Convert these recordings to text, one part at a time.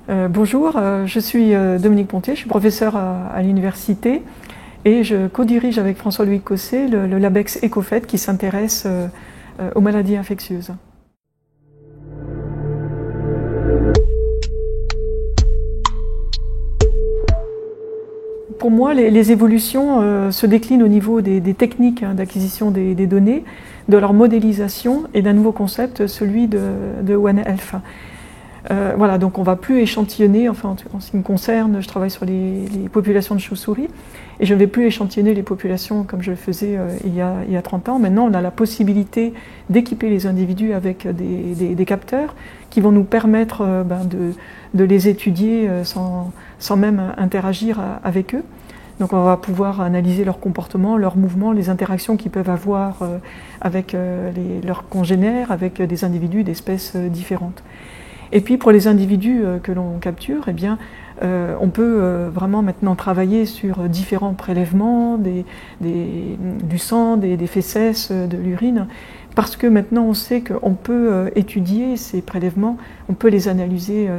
Bonjour, je suis Dominique Pontier, je suis professeure à l'université et je co-dirige avec François-Louis Cosset le LabEx EcoFET qui s'intéresse aux maladies infectieuses. Pour moi, les évolutions se déclinent au niveau des techniques d'acquisition des données, de leur modélisation et d'un nouveau concept, celui de One Health. Voilà, donc on ne va plus échantillonner, enfin en ce qui me concerne, je travaille sur les populations de chauves-souris, et je ne vais plus échantillonner les populations comme je le faisais il y a 30 ans. Maintenant, on a la possibilité d'équiper les individus avec des capteurs qui vont nous permettre de les étudier sans même interagir avec eux. Donc on va pouvoir analyser leur comportement, leurs mouvements, les interactions qu'ils peuvent avoir avec leurs congénères, avec des individus d'espèces différentes. Et puis pour les individus que l'on capture, eh bien, on peut vraiment maintenant travailler sur différents prélèvements, du sang, des fécès, de l'urine, parce que maintenant on sait qu'on peut étudier ces prélèvements, on peut les analyser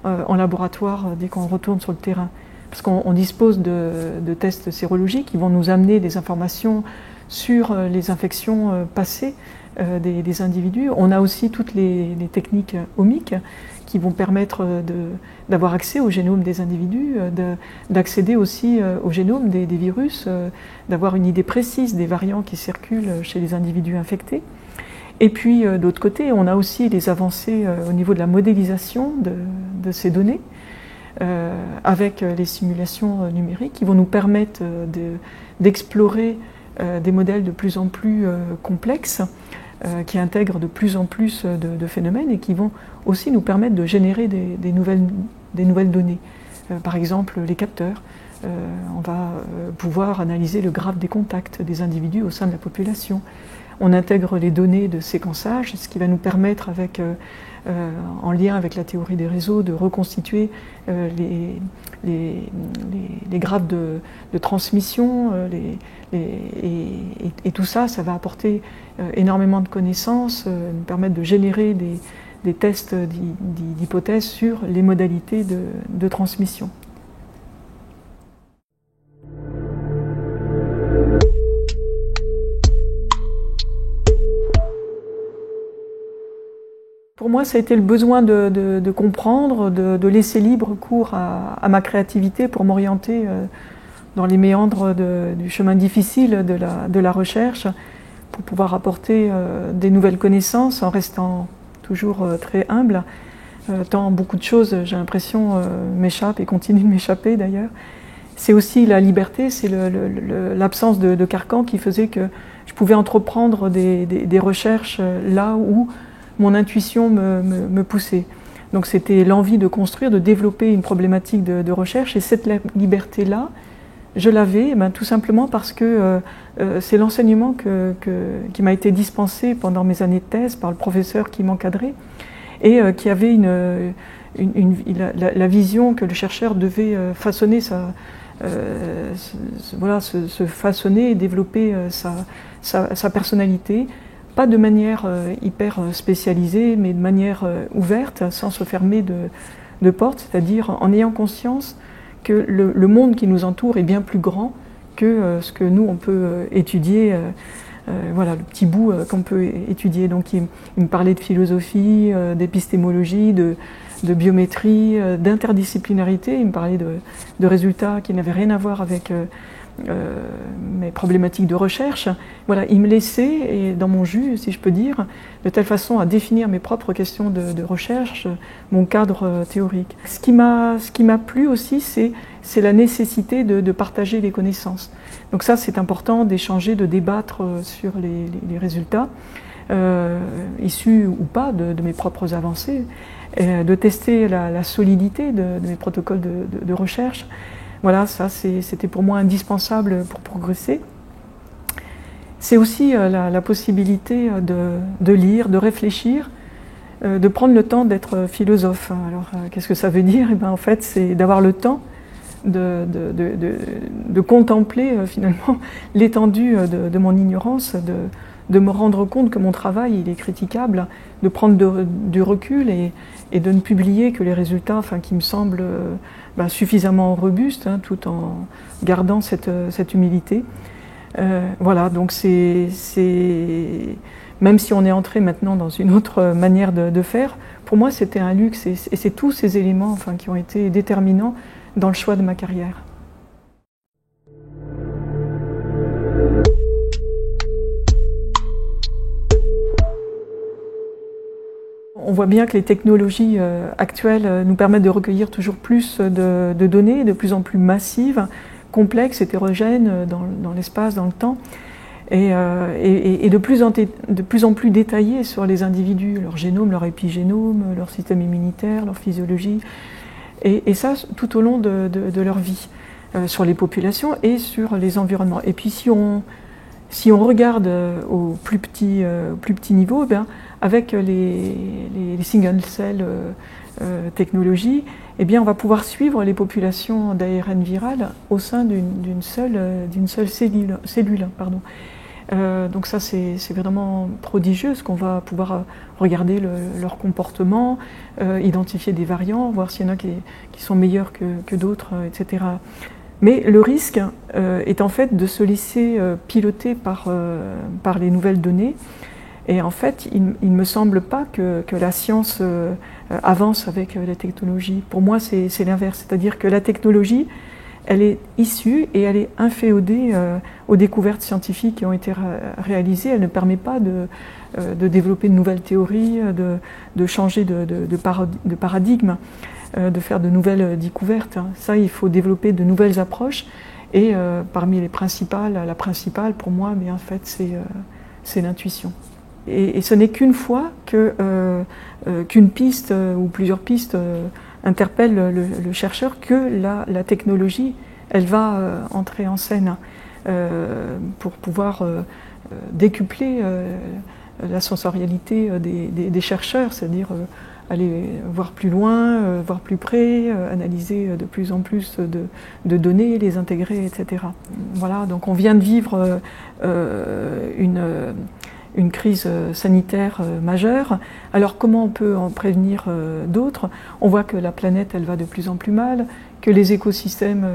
en laboratoire dès qu'on retourne sur le terrain. Parce qu'on dispose de tests sérologiques qui vont nous amener des informations sur les infections passées des individus. On a aussi toutes les techniques omiques qui vont permettre d'avoir accès au génome des individus, d'accéder aussi au génome des virus, d'avoir une idée précise des variants qui circulent chez les individus infectés. Et puis d'autre côté, on a aussi les avancées au niveau de la modélisation de ces données, avec les simulations numériques qui vont nous permettre d'explorer des modèles de plus en plus complexes, qui intègrent de plus en plus de phénomènes et qui vont aussi nous permettre de générer des nouvelles données. Par exemple, les capteurs. On va pouvoir analyser le graphe des contacts des individus au sein de la population. On intègre les données de séquençage, ce qui va nous permettre, en lien avec la théorie des réseaux, de reconstituer les graphes de transmission. Et tout ça, ça va apporter énormément de connaissances, nous permettre de générer des tests d'hypothèses sur les modalités de transmission. Pour moi, ça a été le besoin de comprendre, de laisser libre cours à ma créativité pour m'orienter dans les méandres du chemin difficile de la recherche, pour pouvoir apporter des nouvelles connaissances en restant toujours très humble, tant beaucoup de choses, j'ai l'impression, m'échappent et continuent de m'échapper d'ailleurs. C'est aussi la liberté, c'est l'absence de carcan qui faisait que je pouvais entreprendre des recherches là où mon intuition me poussait. Donc c'était l'envie de construire, de développer une problématique de recherche, et cette liberté-là, je l'avais tout simplement parce que c'est l'enseignement qui m'a été dispensé pendant mes années de thèse par le professeur qui m'encadrait et qui avait la vision que le chercheur devait façonner se façonner et développer sa personnalité, pas de manière hyper spécialisée, mais de manière ouverte, sans se fermer de porte, c'est-à-dire en ayant conscience que le monde qui nous entoure est bien plus grand que ce que nous, on peut étudier, voilà, le petit bout qu'on peut étudier. Donc il me parlait de philosophie, d'épistémologie, de biométrie, d'interdisciplinarité. Il me parlait de résultats qui n'avaient rien à voir avec mes problématiques de recherche. Voilà, il me laissait dans mon jus, si je peux dire, de telle façon à définir mes propres questions de recherche, mon cadre théorique. Ce qui m'a plu aussi, c'est la nécessité de partager les connaissances. Donc ça, c'est important d'échanger, de débattre sur les résultats, issus ou pas de mes propres avancées, de tester la solidité de mes protocoles de recherche. Voilà, ça c'était pour moi indispensable pour progresser. C'est aussi la possibilité de lire, de réfléchir, de prendre le temps d'être philosophe. Alors qu'est-ce que ça veut dire? Eh bien, en fait, c'est d'avoir le temps de contempler finalement l'étendue de mon ignorance, de me rendre compte que mon travail il est critiquable, de prendre du recul et de ne publier que les résultats qui me semblent suffisamment robustes, hein, tout en gardant cette humilité. Voilà, donc même si on est entré maintenant dans une autre manière de faire, pour moi c'était un luxe et c'est tous ces éléments qui ont été déterminants dans le choix de ma carrière. On voit bien que les technologies actuelles nous permettent de recueillir toujours plus de données, de plus en plus massives, complexes, hétérogènes dans l'espace, dans le temps, et de plus en plus détaillées sur les individus, leur génome, leur épigénome, leur système immunitaire, leur physiologie, et ça tout au long de leur vie, sur les populations et sur les environnements. Et puis si on regarde au plus petit niveau, avec les single cell technologies, on va pouvoir suivre les populations d'ARN viral au sein d'une seule cellule. Donc ça c'est vraiment prodigieux, parce qu'on va pouvoir regarder leur comportement, identifier des variants, voir s'il y en a qui sont meilleurs que d'autres, etc. Mais le risque est en fait de se laisser piloter par les nouvelles données. Et en fait, il ne me semble pas que la science avance avec la technologie. Pour moi, c'est l'inverse. C'est-à-dire que la technologie, elle est issue et elle est inféodée aux découvertes scientifiques qui ont été réalisées. Elle ne permet pas de développer de nouvelles théories, de changer de paradigme, de faire de nouvelles découvertes. Ça, il faut développer de nouvelles approches. Et parmi la principale pour moi, en fait, c'est l'intuition. Et ce n'est qu'une fois qu'une piste ou plusieurs pistes interpellent le chercheur que la technologie, elle va entrer en scène pour pouvoir décupler la sensorialité des chercheurs, c'est-à-dire aller voir plus loin, voir plus près, analyser de plus en plus de données, les intégrer, etc. Voilà, donc on vient de vivre une crise sanitaire majeure. Alors comment on peut en prévenir d'autres? On voit que la planète, elle va de plus en plus mal, que les écosystèmes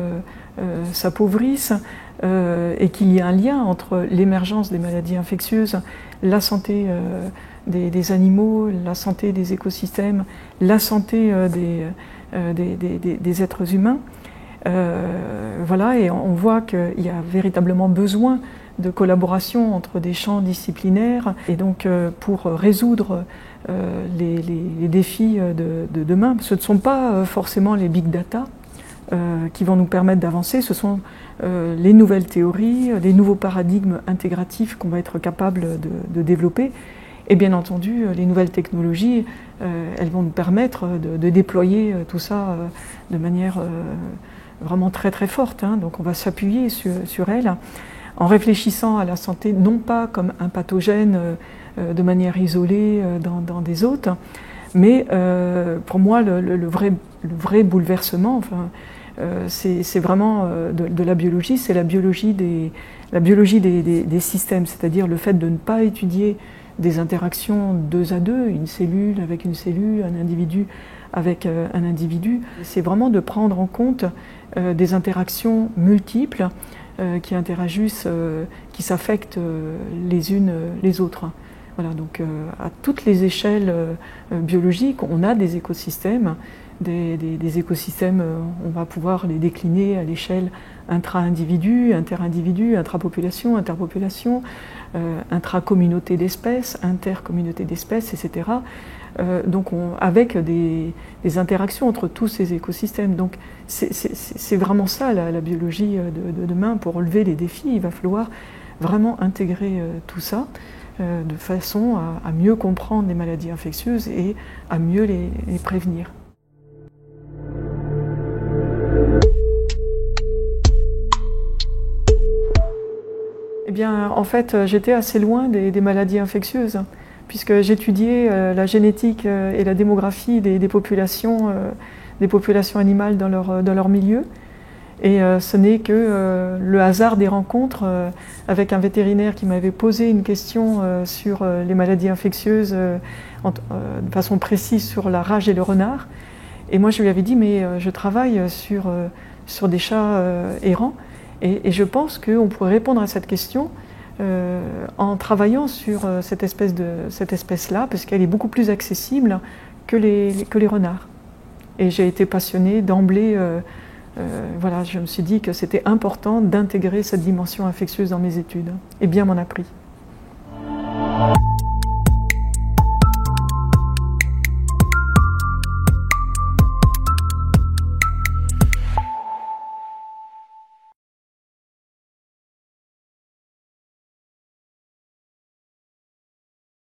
s'appauvrissent et qu'il y a un lien entre l'émergence des maladies infectieuses, la santé des animaux, la santé des écosystèmes, la santé des êtres humains. Voilà, et on voit qu'il y a véritablement besoin de collaboration entre des champs disciplinaires, et donc pour résoudre les défis de demain. Ce ne sont pas forcément les big data qui vont nous permettre d'avancer, ce sont les nouvelles théories, les nouveaux paradigmes intégratifs qu'on va être capable de développer, et bien entendu les nouvelles technologies, elles vont nous permettre de déployer tout ça de manière vraiment très très forte, hein. Donc on va s'appuyer sur elles, en réfléchissant à la santé non pas comme un pathogène de manière isolée dans des hôtes, mais pour moi le vrai bouleversement, c'est vraiment de la biologie, c'est la biologie des systèmes, c'est-à-dire le fait de ne pas étudier des interactions 2 à 2, une cellule avec une cellule, un individu avec un individu. C'est vraiment de prendre en compte des interactions multiples qui interagissent, qui s'affectent les unes les autres. Voilà, donc à toutes les échelles biologiques, on a des écosystèmes. Des écosystèmes, on va pouvoir les décliner à l'échelle intra-individu, inter-individu, intrapopulation, interpopulation, intra-communauté d'espèces, intercommunauté d'espèces, etc. Donc avec des interactions entre tous ces écosystèmes. Donc c'est vraiment ça la biologie de demain. Pour relever les défis, il va falloir vraiment intégrer tout ça de façon à mieux comprendre les maladies infectieuses et à mieux les prévenir. Eh bien, en fait, j'étais assez loin des maladies infectieuses, puisque j'étudiais la génétique et la démographie des populations animales dans leur milieu. Et ce n'est que le hasard des rencontres avec un vétérinaire qui m'avait posé une question sur les maladies infectieuses de façon précise sur la rage et le renard. Et moi je lui avais dit mais je travaille sur des chats errants et je pense qu'on pourrait répondre à cette question en travaillant sur cette espèce-là, parce qu'elle est beaucoup plus accessible que les renards. Et j'ai été passionnée d'emblée. Voilà, je me suis dit que c'était important d'intégrer cette dimension infectieuse dans mes études, et bien m'en a pris.